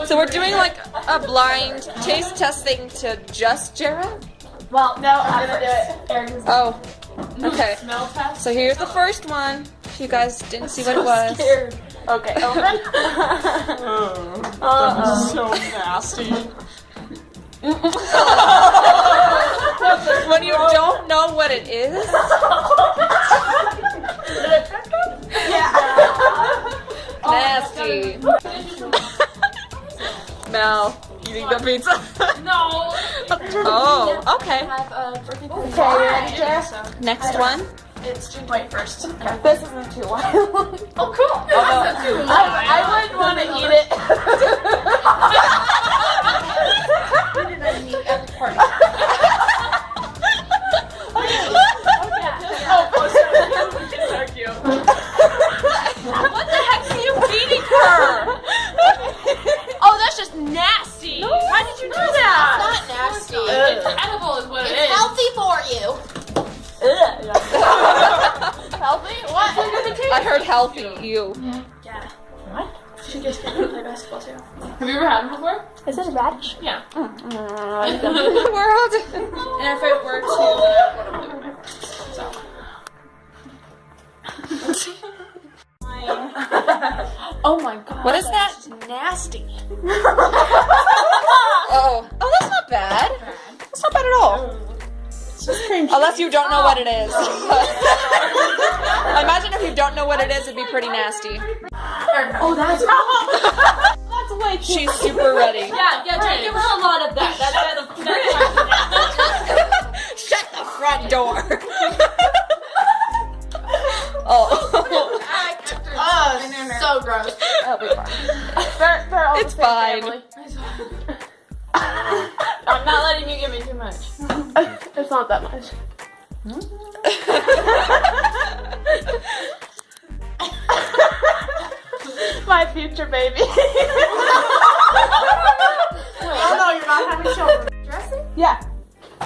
So we're doing like a blind taste testing to just Jared? Well, no, I'm gonna do it. Oh, okay. Smell test. So here's the first one. If you guys didn't see what it was. Scared. Okay, open. That's so nasty. When you don't know what it is. Yeah. Nasty. Mel, eating the pizza. No. Oh, okay. Okay, Next one. it's June 21st. This isn't too wild. Oh, cool. That's not too I wouldn't want to eat it. What the heck are you feeding her? Oh, that's just nasty. Why did you do that? Not nasty. It's edible is what it It's is. healthy for you. Healthy? What? I heard healthy. You. Yeah. What? She gets to play basketball too. Have you ever had them before? Is it a radish? Yeah. World. And if it were to, Oh my god. What is that? Nasty. Oh, that's not bad. That's not bad at all. Unless you don't know what it is. I imagine if you don't know what it is, it'd be pretty nasty. Oh, that's way too. She's super ready. yeah, Jay, give her a lot of that. Shut the front door. Oh. So gross. That'll be fine. They're all It's the same fine. family. I'm not letting you give me too much. It's not that much. My future baby. Oh no, you're not having children. Dressing? Yeah.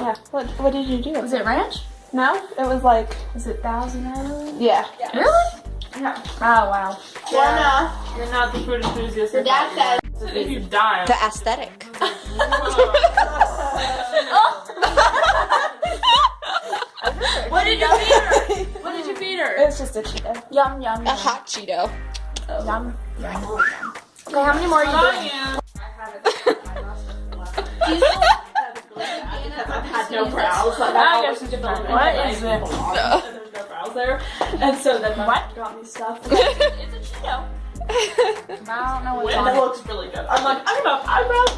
Yeah. What did you do? Was it ranch? No? It was like, Was it Thousand Island? yeah. Really? Yeah. Oh wow. Yeah. You're not the food enthusiast. Your dad said. If you die. The aesthetic. What did you feed her? What did you feed her? It's just a Cheeto. Yum yum. A hot Cheeto. Yum. Okay, how many more are you doing? I've had no brows. Like, I guess it's different. What is it? There's no brows there. And so then what? Got me stuff. It's a Cheeto. I don't know what's And it on. looks really good. I'm like, I have eyebrows.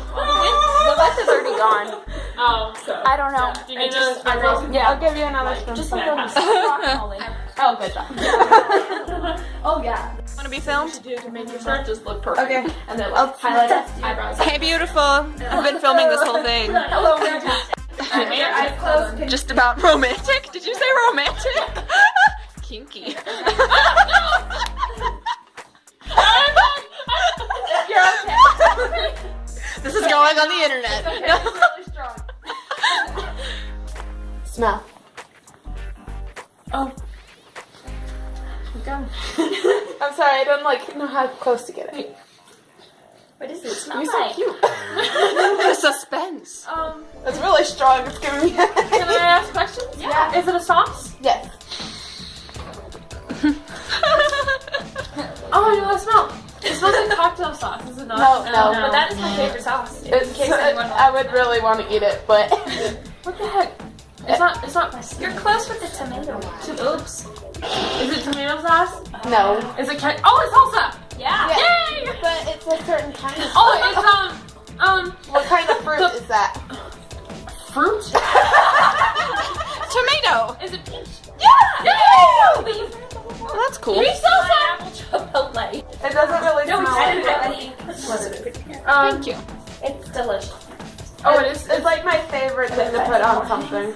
The left is already gone. Oh, so. I don't know. Do you need just eyebrows? Yeah, I'll give you another spoon. Just like a Oh, good job. Oh, yeah. Want to be filmed? To make your shirt just look perfect. Okay. And then like, highlight eyebrows. Hey, beautiful. I've been filming this whole thing. Hello, eyes closed. Just about romantic. Did you say romantic? Kinky. You're okay. This is going on the internet. It's really strong. Smell. Oh. I'm sorry, I don't like know how close to get it. What does it smell You're so like? cute. The suspense. It's really strong. It's giving me. Can I ask questions? Yeah. Is it a sauce? Yes. Oh, you want to smell? It smells like cocktail sauce, is it not? No. But that is my favorite sauce. In It's, case anyone I would really want to eat it, but What the heck? It's not my You're close with the tomato. Oops. Is it tomato sauce? no. Is it oh, it's salsa! Yeah. Yeah. Yay! But it's a certain kind of. Oh, it's What kind of fruit is that? fruit? Tomato. Is it peach? Yeah. Yay! Well, that's cool. Peach salsa! Chipotle. It doesn't really smell. Thank you. It's delicious. Oh, it is. It's like my favorite thing to put on something.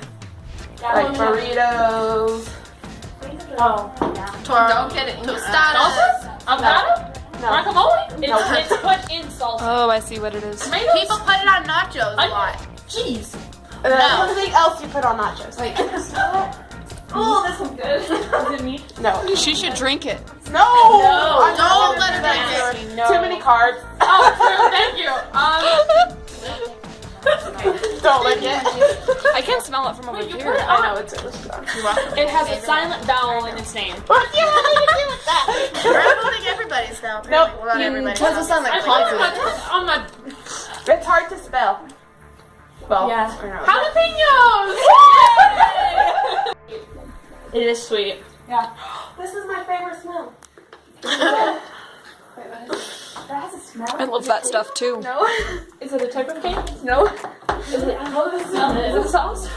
Like burritos. Oh. Don't get it. Tostadas. Salsa? Avocado? No. Guacamole? It's put in salsa. Oh, I see what it is. Tomatoes? People put it on nachos a lot. Cheese. And then something else you put on nachos. Wait. Oh, this one's good. Is it me? No. She should drink it. No! I'm don't not let her gonna drink do it. that. Too many carbs. Oh, true. Thank you. Don't lick it. I can't smell it from over Wait, you here. put it I on. know, it's It has a silent vowel in its name. What do you want me to do with that? We're voting everybody's now. Nope. Well, not everybody. Doesn't sound like confident. On my It's hard to spell. Well, Yeah. or no. jalapenos. It is sweet. Yeah. This is my favorite smell. That has a smell. I love that stuff too. No. Is it a type of cake? No. Is it? I love the smell. Is it sauce? Is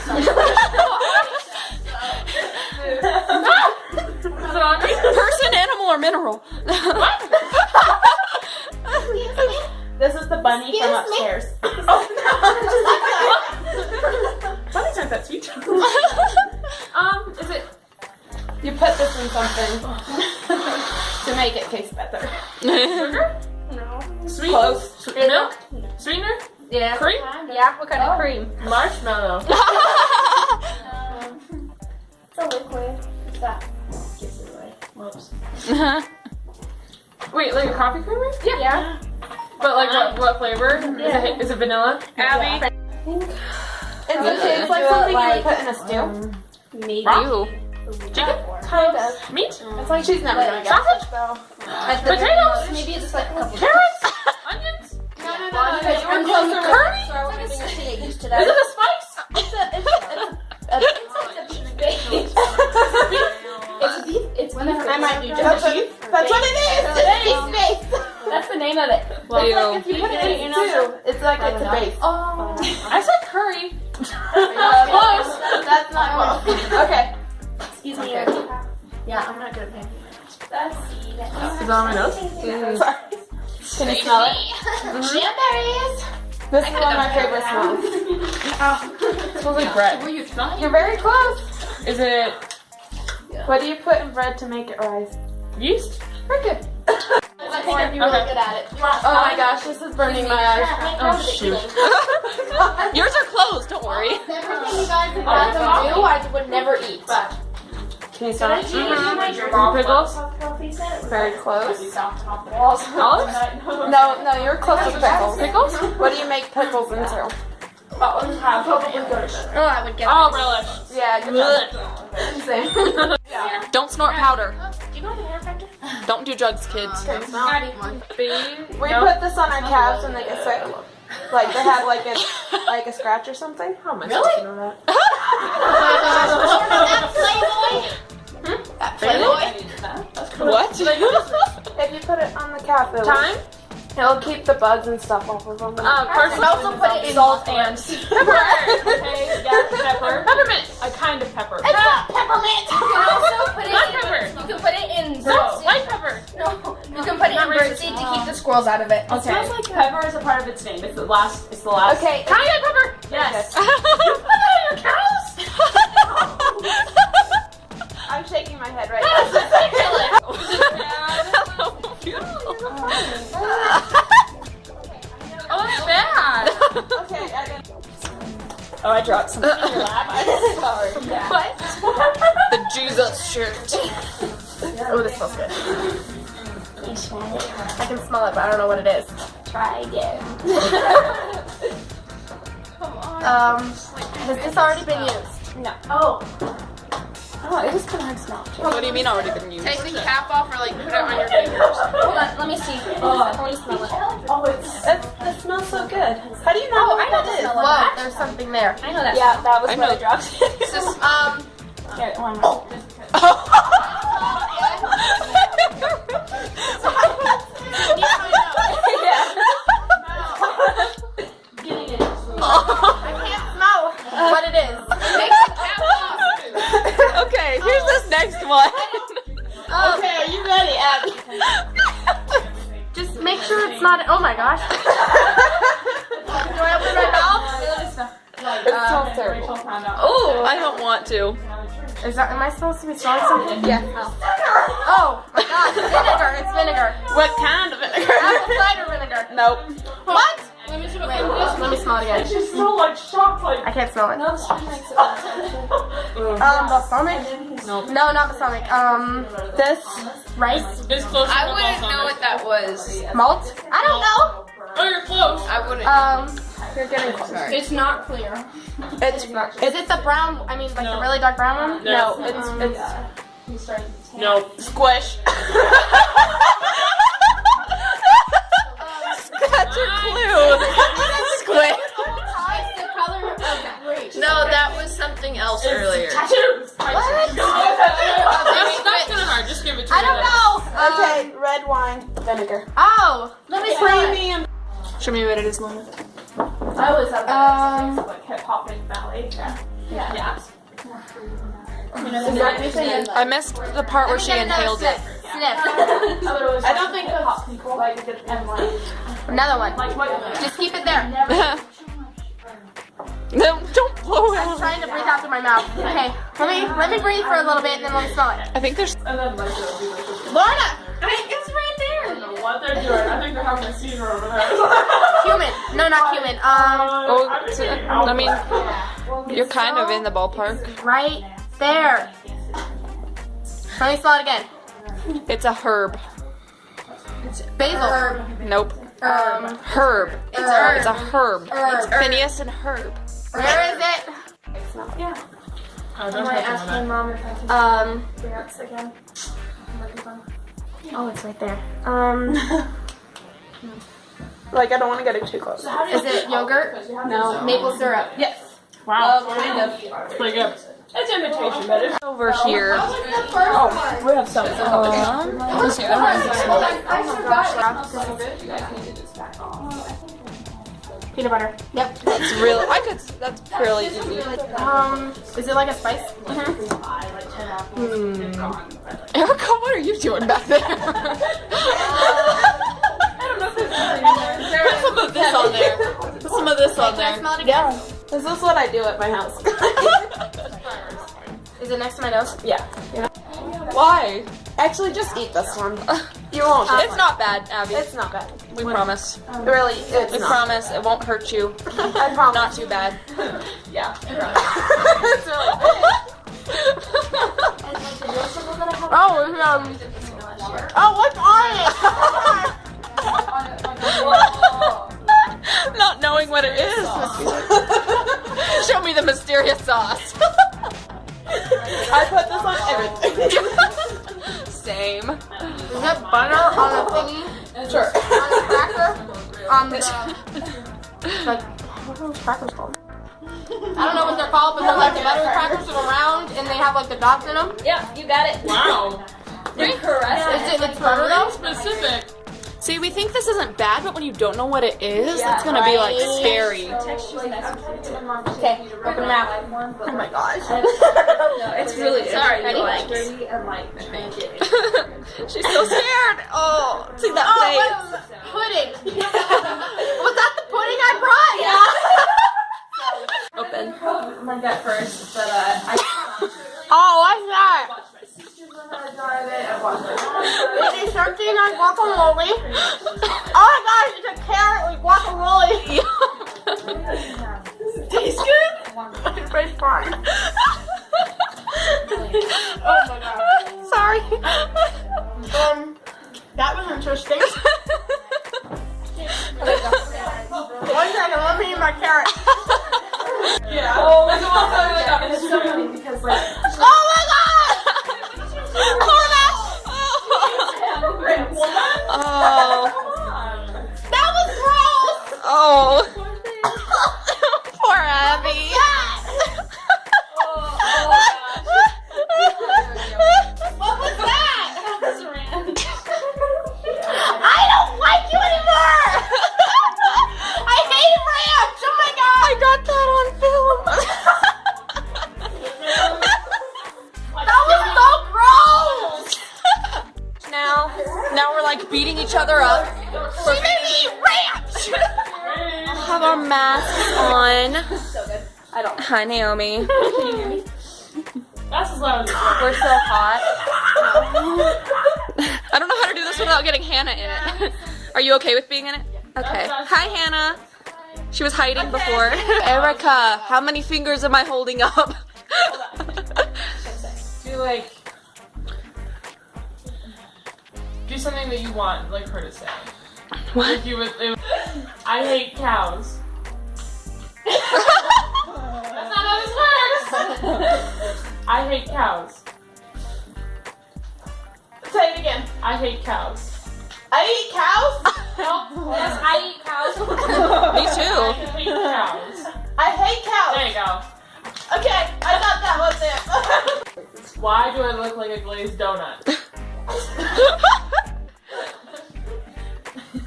it on me? Person, animal, or mineral? This is the bunny from upstairs. Bunnies aren't that sweet. Is it? You put this in something to make it taste better. Sugar? No. Sweet? Close. Milk? Sweetener? Yeah. Cream? Yeah. What kind of cream? Marshmallow. It's a liquid. What's that? Gives it away. Whoops. Wait, like a coffee creamer? Yeah. But like what flavor? Is it vanilla? Abby? Is it taste like something you would put in a stew? Maybe. Ew. Chicken? Kind of. Meat? It's like she's never gonna get Sausage? it though. Potatoes? Maybe it's like a couple. Carrots? Onions? No. Because You're closer. curry? So we're gonna get used to Is that. it a spice? It's beef. It's beef. I might do just That's what it is. It's base. That's the name of it. It's like if you put it in stew, it's like it's a base. Oh. I said curry. Close. That's not close. Okay. Excuse me. Yeah, I'm not gonna pay. Is that on my nose? Sorry. Can you smell it? Cranberries. This is one of my favorite smells. It smells like bread. Were you trying? You're very close. Is it What do you put in bread to make it rise? yeast? Very good. I think I'd be really good at it. Oh my gosh, this is burning my eyes. Oh shoot. Yours are closed, don't worry. Everything you guys have got to do, I would never eat. Can you smell it? Pickles? Very close. Olives? No, you're close to pickles. Pickles? What do you make pickles into? Oh, I would get Oh, relish. Yeah, good job. Same. Don't snort powder. Do you go to the hair factor? Don't do drugs, kids. Okay, smell. We We put this on our calves when they get sick. Like they have like a scratch or something. How am I supposed to know that? That Playboy? What? If you put it on the calf, it'll keep the bugs and stuff off of them. Person also put it in salt and pepper. Okay, yeah, pepper. Peppermint. A kind of pepper. It's not peppermint. You can also put it Black in. pepper. You can put it in. No, white pepper. No, you can put it in birdseed to keep the squirrels out of it. Okay. Pepper is a part of its name. It's the last. Okay. Cayenne pepper. Yes. You put it on your cows? I'm shaking my head right now. Oh, it's bad. Okay, Oh, I dropped something in your lap. I'm sorry. What? The Jesus shirt. Oh, this smells good. I can smell it, but I don't know what it is. Try again. Has this already been used? No. Oh. Oh, it is kind of hard to smell. What do you mean already been used? Take the cap off or like put it on your fingers. Hold on, let me see. I want to smell it. Oh, it smells so good. How do you know? Oh, I know this. Whoa, there's something there. I know that. Yeah, that was I what know. I dropped. It's just, Here, one more. I can't smell what it is. Take the cap off. Okay, here's this next one. Okay, are you ready, Abby? Just make sure it's not. Oh my gosh. Do I open my mouth? It smells terrible. Oh, I don't want to. Am I supposed to be smelling something? Yeah. Oh my gosh, vinegar. It's vinegar. What kind of vinegar? Apple cider vinegar. Nope. What? Wait, let me smell it again. She's so like shocked like I can't smell it. No, the spoon makes it. Balsamic? Nope. No, not balsamic. This rice, It's closer I to wouldn't know what that was. malt. I don't know. Oh, you're close. I wouldn't. You're getting close. It's not clear. It's is it the brown? I mean, like the really dark brown one? No. it's No. Squish. That's your clue. Squid. It's the color of grape. No, that was something else earlier. That's kind of hard. Just give it to me. I don't know. Okay, red wine vinegar. Oh, let me smell it. Premium. Show me what it is, Mama. I always have that like hip hop and ballet. Yeah. I missed the part where she inhaled it. Sniff. I don't think hot people like it and like Another one. what. Just keep it there. No, don't blow I'm out. trying to breathe out through my mouth. Okay, let me breathe for a little bit and then let me smell it. I think there's. And then like it'll be like Lorna, it's right I there. don't know what they're doing. I think they're having a seizure over there. Cumin. No, not cumin. Oh, I mean, you're kind of in the ballpark. Right there. Let me smell it again. It's a herb. Basil. Nope. Herb. It's a herb. It's Phineas and Herb. Where is it? I don't have to know Mom if I can dance again. Oh, it's right there. Like, I don't want to get it too close. Is it yogurt? No. Maple syrup. Yes. Wow. Kind of. It's pretty good. It's imitation, but it's Over here. we have some. Peanut butter. Yep. It's real. That's fairly easy. Is it like a spice? Erica, what are you doing back there? Put some of this on there. Put some of this on Can I there. smell it again? This is what I do at my house. Is it next to my nose? Yeah. Why? Actually, just eat this one. You won't. It's not bad, Abby. It's not bad. We promise. Really, it's We not. promise it won't hurt you. I promise. Not too bad. Yeah. It's really Oh, oh, what's on it? Not knowing what it is. Show me the mysterious sauce. I put this on everything. Same. Is it butter on a thingy? Sure. On a cracker? On the like what are those crackers called? I don't know what they're called, but they're like the butter crackers that are round and they have like the dots in them. Yeah, you got it. Wow. It's butter though? Specific. See, we think this isn't bad, but when you don't know what it is, it's gonna be like scary. Okay, open them out. Oh my gosh. It's really sorry. Ready? She's so scared. Oh, see that Pudding. Was that the pudding I brought? plate? Open. My gut first, but I. Oh, what's that? Is it something like guacamole? Oh my gosh, it's a carrot with guacamole. Tastes good. It's pretty fun. Oh my god. Sorry. That was interesting. One second, let me eat my carrot. Yeah. Oh, it's so funny because like. Oh my god! Oh. That was gross! Oh. Poor Abby. What was that? I don't like you anymore! I hate ranch! Oh my god! I got that on film. That was so gross! Now we're like beating each other up. She made me eat ranch! We'll have our masks on. I don't. Hi, Naomi. That's as loud as We're so hot. I don't know how to do this without getting Hannah in it. Are you okay with being in it? Okay. Hi, Hannah. She was hiding before. Erica, how many fingers am I holding up? Do something that you want, like her to say. What? If you would, I hate cows. That's not how this works. I hate cows. Say it again. I hate cows. I eat cows. No, Yes, I eat cows. Me I too. hate cows. I hate cows. There you go. Okay, I thought that was it. Why do I look like a glazed donut?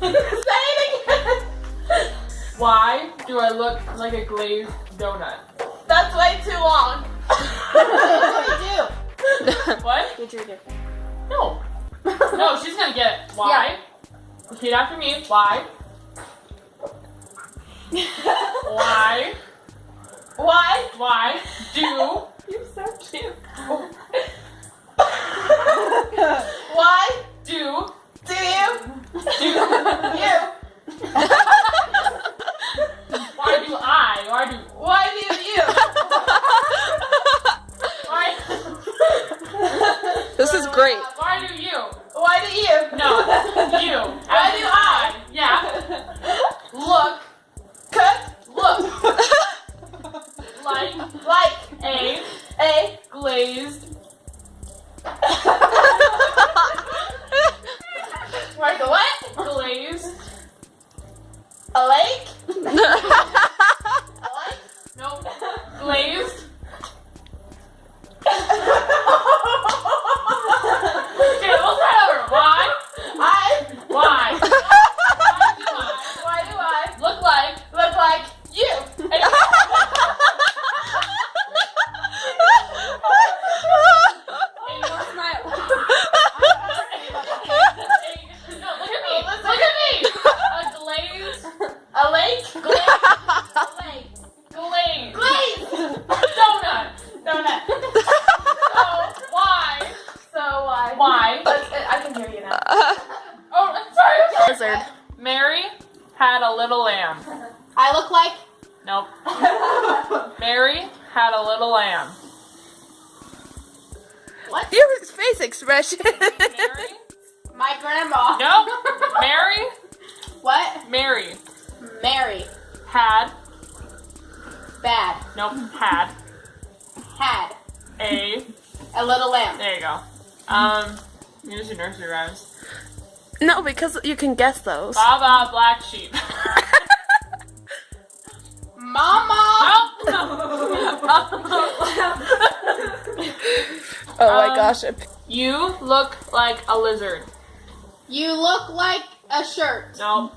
Say it again. Why do I look like a glazed donut? That's way too long. What? Did you do? No. No, she's gonna get it. Why? Repeat after me. Why? Why? Why? Why do You're so cute. Why do you? do You. why do I Why do you? why This is great. why do you? Why do you? No, you. Why As do in I? Yeah. Look. Cook. Look. Like Like a a. glazed Like a what? glazed. A lake? A lake? Nope. Glazed. Okay, we'll start over. Why? Why? Why do I Look like look like you? No, look at me. Look at me. A glazed. A lake? Glazed. Glaze! Donut. Donut. So why? So why? Why? I can hear you now. Oh, I'm sorry. Lizard. Mary had a little lamb. I look like Nope. Mary had a little lamb. Your face expression. Mary? my grandma. Nope. Mary? What? Mary Mary. had. Bad. Nope. Had Had a. a little lamb. There you go. You just do nursery rhymes. No, because you can guess those. Baba black sheep. Mama. Oh my gosh. You look like a lizard. You look like a shirt. Nope.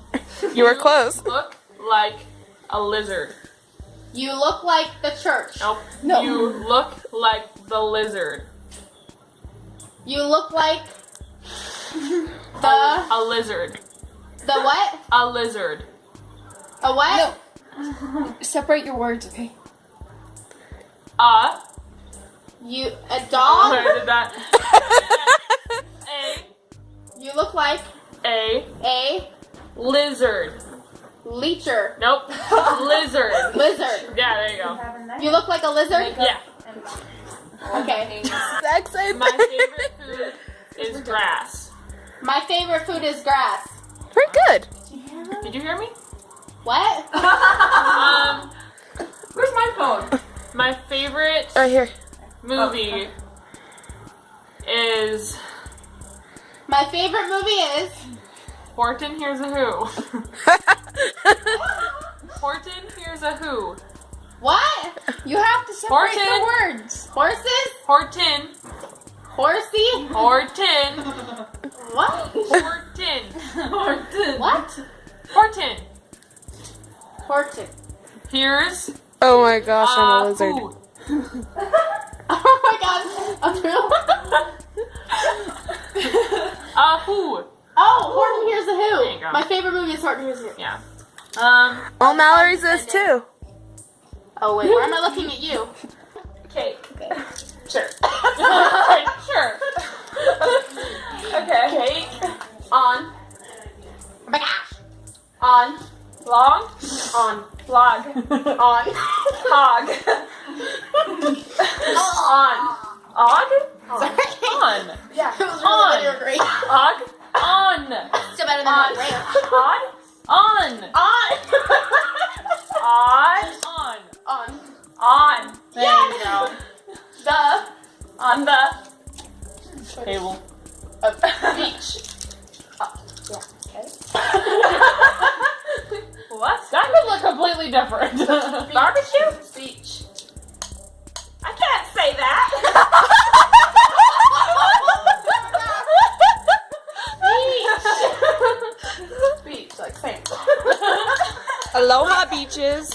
You were close. Look like a lizard. You look like the church. Nope. No. You look like the lizard. You look like the A lizard. what? A lizard. A what? Separate your words, okay? You a Sorry, dog? I did that. You look like A a lizard. leecher. Nope. Lizard. Lizard. Yeah, there you go. You look like a lizard? Yeah. Okay. Exact same My thing. favorite food is grass. My favorite food is grass. Pretty good. Did you hear me? What? Where's my phone? My favorite Right here. movie is My favorite movie is Horton Hears a Who. Horton Hears a Who. what? You have to separate the Horton. words. Horses? Horton. Horsey? Horton. What? Horton. What? Horton. Horton. Here's Oh my gosh, I'm a lizard. who. Oh my god. A who? Who. Oh, Horton Hears a There you Who. go. My favorite movie is Horton Hears a Who. Yeah. All Mallory's is too. Oh wait, why am I looking at you? Cake. Sure. Sure. Okay. Cake. On. Oh my gosh. On. Long. On. Log. On. Hog. On. Og? On. Yeah. On. Og? On. Still better than On. on ranch. On? On. On. On. On. There you go. The. On the. Table. Beach. What? That could look completely different. Barbecue? Beach. I can't say that. Beach. Beach, like same. Aloha beaches.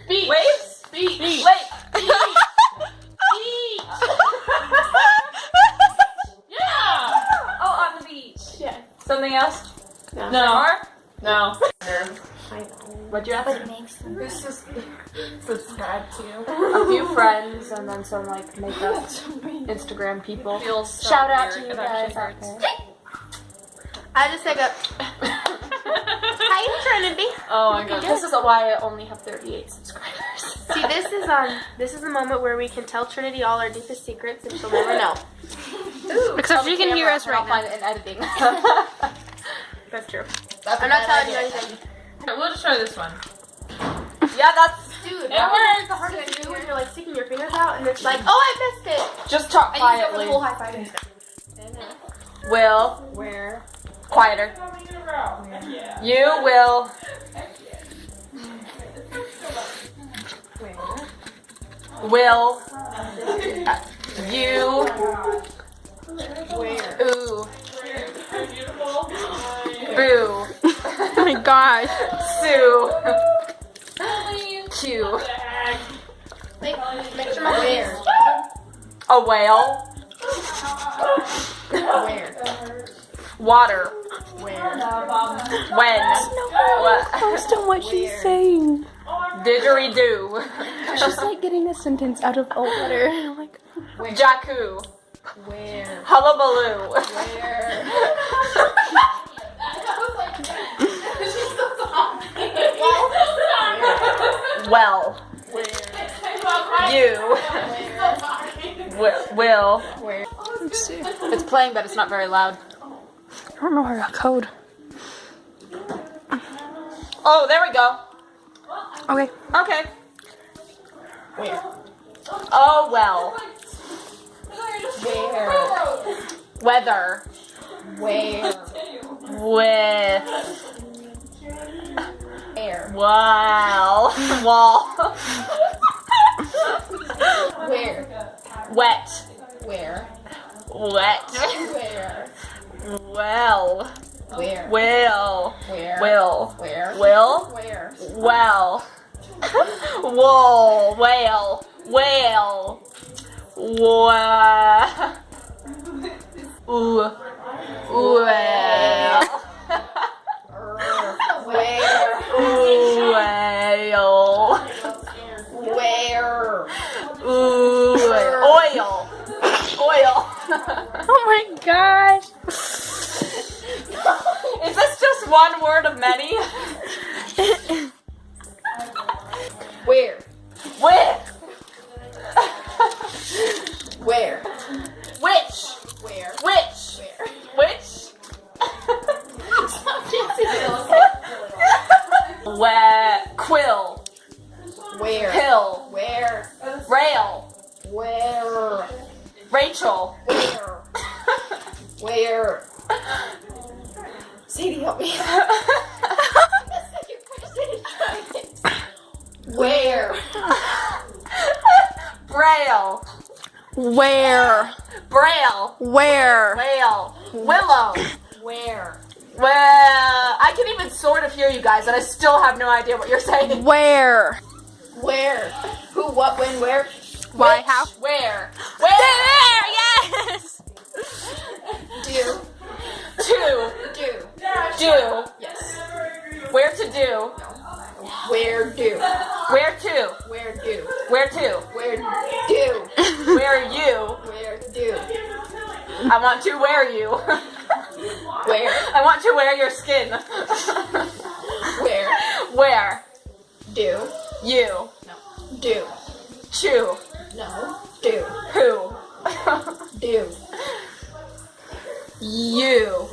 Beach. Waves? Beach. Beach. Lake. Beach. Beach. Yeah. Oh, on the beach. Yeah. Something else? No. More? No. What'd you ask? This is Subscribe to. a few friends and then some like makeup Instagram people. Feels so Shout out weird. to you It guys actually out hurts. there. I just take a. Hi, Trinity. Oh my god. This is why I only have 38 subscribers. See, this is the moment where we can tell Trinity all our deepest secrets, and she'll never know. Except she can hear us right I'll now. find it in editing. That's true. That's I'm not telling you anything. We'll just try this one. Yeah, that's Dude, It that works. is the hardest to do when you're like sticking your fingers out, and it's like, oh, I missed it. just talk And you go for the quietly. whole high five instead. Will. Where? Quieter. You will. Will. You. Where? Ooh. Boo. Oh my gosh. Sue. Q. Make sure my where. A whale. Where? Water. Where? When. Focused on what she's saying. Didgeridoo. She's like getting a sentence out of a letter. I'm like, Jakku. Where? Hullabaloo. Where? Well. You. Will. Where? let's see. It's playing, but it's not very loud. I don't know her code. Oh, there we go. Okay. Okay. Where? Oh, well. Where? Weather. Where? With. Air. Wow. Wall. Where? Wet. Where? Wet. Where? Well. Where? Will. Where? Will. Where? Will. Where? Well. Wool. Whale. Whale. Wha. Ooh. Well. Where? Whale. Where? Ooh. Oil. Oil. Oh my gosh. Is this just one word of many? Where? With. Where? Which. Where? Which. Where? Which. Where. Quill. Where? Hill. Where? Rail. Where? Rachel. Where? Where? Sadie, help me. Where? Braille. Where? Braille. Where? Whale. Willow. Where? Well, I can even sort of hear you guys, and I still have no idea what you're saying. Where? Where? Who, what, when, where? Why? Which, How? Where? Where? There! Yes! Do. To. Do. Do. Yes. Where to do. Where do? Where to. Where do? Where to. Where do? Where you. Where do? I want to wear you. Where? I want to wear your skin. Where? Where? Do. You. Do. Chew. No. Do. Who? Do. You.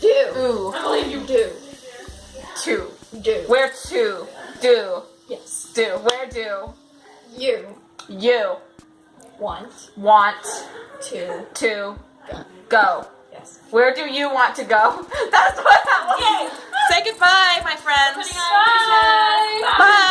Do. Ooh. I believe you. Do. To. Do. Where to? Do. Yes. Do. Where do? You. You. Want. Want. To. To. Go. Yes. Where do you want to go? That's what that was. Say goodbye, my friends. Bye. Bye.